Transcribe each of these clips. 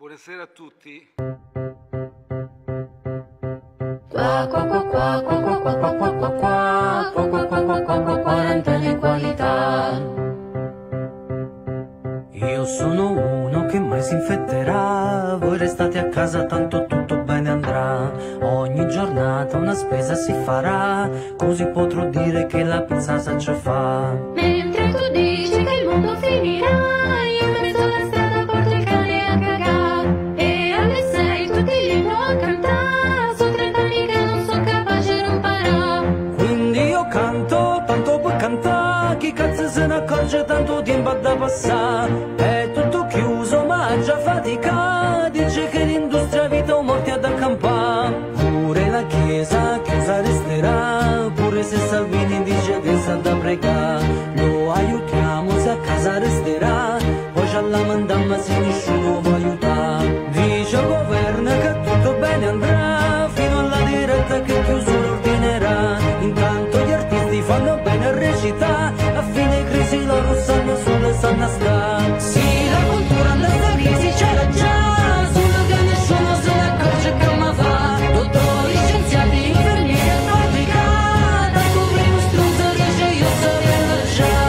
Buonasera a tutti. Quarantena in qualità. Io sono uno che mai si infetterà. Voi restate a casa, tanto tutto bene andrà. Ogni giornata una spesa si farà, così potrò dire che la pizza sa ciò fa. Mentre tu dici che il mondo finirà, io in mezzo alla strada porto il cane a cagà. E alle 6 tutti gli a cantare, sono 30 anni che non sono capace di imparare. Quindi io canto, tanto per cantare, chi cazzo se ne accorge, tanto tempo da passare. È tutto chiuso ma già fatica, dice che l'industria vita o morti ad accampare. Pure la chiesa chiusa resterà, pure se Salvini dice che sa da pregare. Lo aiutiamo se a casa resterà, poi c'ha la mandamma se nessuno vuole aiutare. Dice il governo che tutto bene andrà, fino alla diretta che chiusura ordinerà. Intanto gli artisti fanno bene a recitare, a fine crisi loro sanno solo sanno sta. Sì, la cultura nella crisi c'era già, solo che nessuno se ne accorge che ma fa. Dottori, scienziati, infermieri e fabbrica, da coprire uno struzzo dice io sapevo già.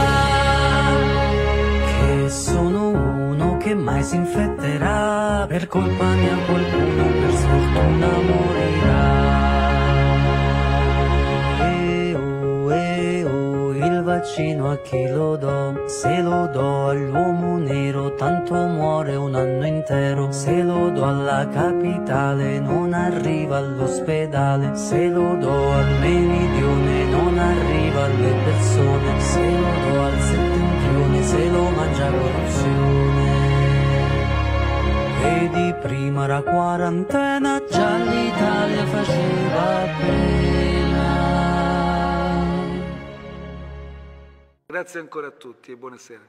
Che sono uno che mai si infetterà, per colpa mia qualcuno per sfortuna morirà. Il vaccino a chi lo do? Se lo do all'uomo nero, tanto muore un anno intero. Se lo do alla capitale, non arriva all'ospedale. Se lo do al meridione, non arriva alle persone. Se lo do al settentrione, se lo mangia corruzione. Vedi, prima era quarantena, già l'Italia faceva pena. Grazie ancora a tutti e buonasera.